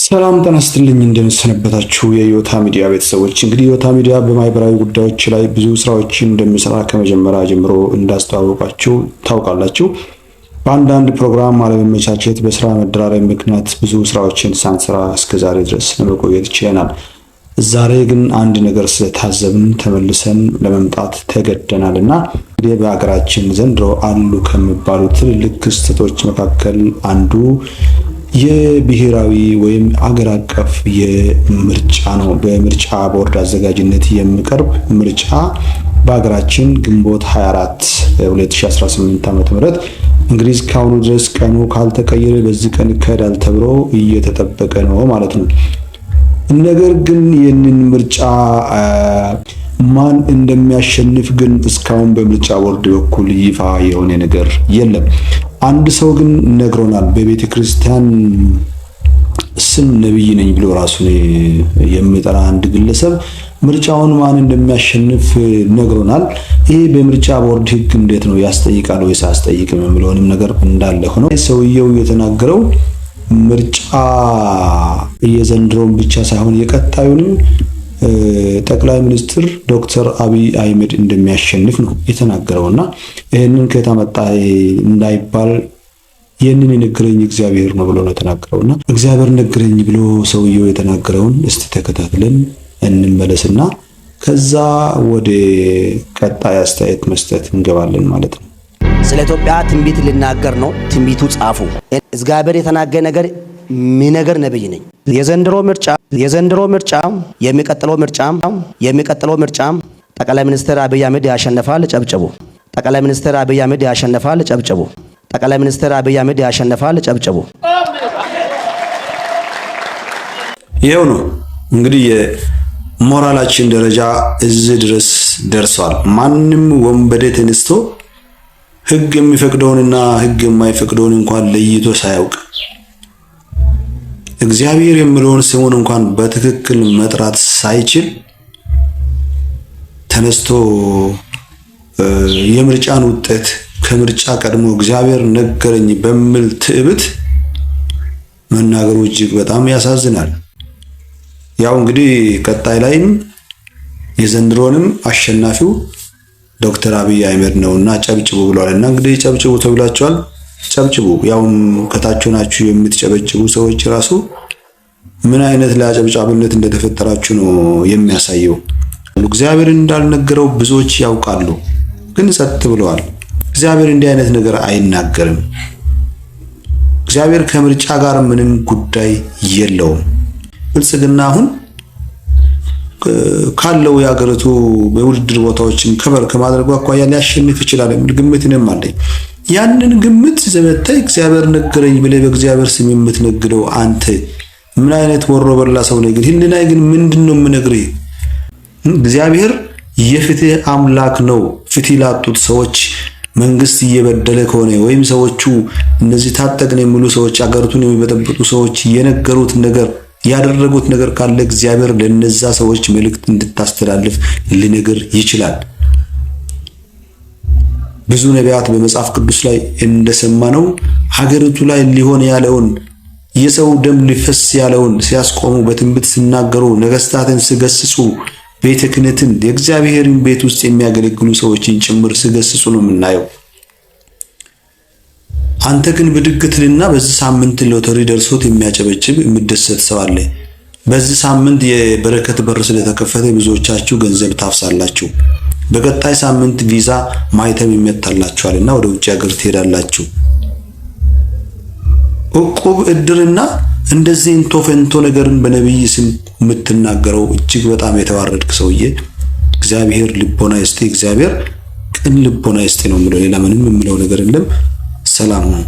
ሰላም ጤና ይስጥልኝ እንደምሰነበታችሁ የዮታ ሚዲያ ቤተሰቦች። እንግዲህ ዮታ ሚዲያ በማህበራዊ ጉዳዮች ላይ ብዙ ስራዎችን እንደሚሰራ ከመጀመሪያ ጀምሮ እንዳስተዋወቃችሁ ታውቃላችሁ። በአንዳንድ ፕሮግራም አለመመቻቸት፣ በስራ መደራረብ ምክንያት ብዙ ስራዎችን ሳንሰራ እስከዛሬ ድረስ ለመቆየት ችለናል። ዛሬ ግን አንድ ነገር ስለታዘብን ተመልሰን ለመምጣት ተገደናልና እንግዲህ በሀገራችን ዘንድሮ አሉ ከሚባሉ ትልልቅ ክስተቶች መካከል አንዱ የብሔራዊ ወይም አገር አቀፍ የምርጫ ነው። በምርጫ ቦርድ አዘጋጅነት የሚቀርብ ምርጫ በሀገራችን ግንቦት 24 2018 ዓ.ም እንግዲህ እስካሁኑ ድረስ ቀኑ ካልተቀየረ በዚህ ቀን ይካሄዳል ተብሎ እየተጠበቀ ነው ማለት ነው። ነገር ግን ይህንን ምርጫ ማን እንደሚያሸንፍ ግን እስካሁን በምርጫ ቦርድ በኩል ይፋ የሆነ ነገር የለም። አንድ ሰው ግን ነግሮናል። በቤተ ክርስቲያን ስም ነብይ ነኝ ብሎ ራሱን የሚጠራ አንድ ግለሰብ ምርጫውን ማን እንደሚያሸንፍ ነግሮናል። ይሄ በምርጫ ቦርድ ሕግ እንዴት ነው ያስጠይቃል ወይስ አያስጠይቅም የሚለውንም ነገር እንዳለ ሆኖ ሰውየው የተናገረው ምርጫ የዘንድሮን ብቻ ሳይሆን የቀጣዩንም ጠቅላይ ሚኒስትር ዶክተር አብይ አህመድ እንደሚያሸንፍ ነው የተናገረውና ይሄንን ከታመጣ እንዳይባል ይሄንን የነገረኝ እግዚአብሔር ነው ብሎ ነው የተናገረውና እግዚአብሔር ነገረኝ ብሎ ሰውየው የተናገረውን እስቲ ተከታትለን እንመለስና ከዛ ወደ ቀጣይ አስተያየት መስጠት እንገባለን ማለት ነው። ስለ ኢትዮጵያ ትንቢት ልናገር ነው። ትንቢቱ ጻፉ። እግዚአብሔር የተናገረ ነገር ሚነገር ነብይ ነኝ። የዘንድሮ ምርጫ የሚቀጥለው ምርጫ ጠቅላይ ሚኒስትር አብይ አህመድ ያሸንፋል። ጨብጭቡ። ጠቅላይ ሚኒስትር አብይ አህመድ ያሸንፋል። ጨብጭቡ። ጠቅላይ ሚኒስትር አብይ አህመድ ያሸንፋል። ጨብጭቡ። ይሄው ነው እንግዲህ የሞራላችን ደረጃ እዚህ ድረስ ደርሷል። ማንም ወንበዴ ተነስቶ ሕግ የሚፈቅደውንና ሕግ የማይፈቅደውን እንኳን ለይቶ ሳያውቅ እግዚአብሔር የሚለውን ስሙን እንኳን በትክክል መጥራት ሳይችል ተነስቶ የምርጫን ውጤት ከምርጫ ቀድሞ እግዚአብሔር ነገረኝ በሚል ትዕቢት መናገሩ እጅግ በጣም ያሳዝናል። ያው እንግዲህ ቀጣይ ላይም የዘንድሮንም አሸናፊው ዶክተር አብይ አህመድ ነውና ጨብጭቡ ብሏልና እንግዲህ ጨብጭቡ ተብላችኋል። ጨብጭቡ። ያውም ከታች ሆናችሁ የምትጨበጭቡ ሰዎች ራሱ ምን አይነት ለአጨብጫቢነት እንደተፈጠራችሁ ነው የሚያሳየው። እግዚአብሔር እንዳልነገረው ብዙዎች ያውቃሉ፣ ግን ጸጥ ብለዋል። እግዚአብሔር እንዲህ አይነት ነገር አይናገርም። እግዚአብሔር ከምርጫ ጋር ምንም ጉዳይ የለውም። ብልጽግና አሁን ካለው የሀገሪቱ በውድድር ቦታዎችን ከበር ከማድረጉ አኳያ ሊያሸንፍ ይችላል የሚል ግምት እኔም አለኝ። ያንን ግምት ዘመታይ እግዚአብሔር ነገረኝ ብለህ በእግዚአብሔር ስም የምትነግደው አንተ ምን አይነት ወሮ በላ ሰው ነህ? ግን ህሊናዬ ግን ምንድነው የምነግርህ? እግዚአብሔር የፍትህ አምላክ ነው። ፍትህ ላጡት ሰዎች መንግስት እየበደለ ከሆነ ወይም ሰዎቹ እነዚህ ታጠቅን የሚሉ ሰዎች አገሪቱን የሚበጠብጡ ሰዎች የነገሩት ነገር ያደረጉት ነገር ካለ እግዚአብሔር ለነዛ ሰዎች መልእክት እንድታስተላልፍ ሊነግር ይችላል። ብዙ ነቢያት በመጽሐፍ ቅዱስ ላይ እንደሰማነው ሀገሪቱ ላይ ሊሆን ያለውን የሰው ደም ሊፈስ ያለውን ሲያስቆሙ በትንቢት ሲናገሩ፣ ነገስታትን ሲገስጹ፣ ቤተ ክህነትን የእግዚአብሔርን ቤት ውስጥ የሚያገለግሉ ሰዎችን ጭምር ሲገስጹ ነው የምናየው። አንተ ግን ብድግትልና በዚህ ሳምንት ሎተሪ ደርሶት የሚያጨበጭብ የሚደሰት ሰው አለ። በዚህ ሳምንት የበረከት በር ስለተከፈተ ብዙዎቻችሁ ገንዘብ ታፍሳላችሁ። በቀጣይ ሳምንት ቪዛ ማይተም ይመታላችኋልና ወደ ውጭ ሀገር ትሄዳላችሁ። እቁብ እድርና እንደዚህ እንቶ ፈንቶ ነገርን በነብይ ስም የምትናገረው እጅግ በጣም የተዋረድክ ሰውዬ እግዚአብሔር ልቦና ይስጥ። እግዚአብሔር ቅን ልቦና ይስጥ ነው የምለው። ሌላ ምንም የምለው ነገር የለም። ሰላም ነው።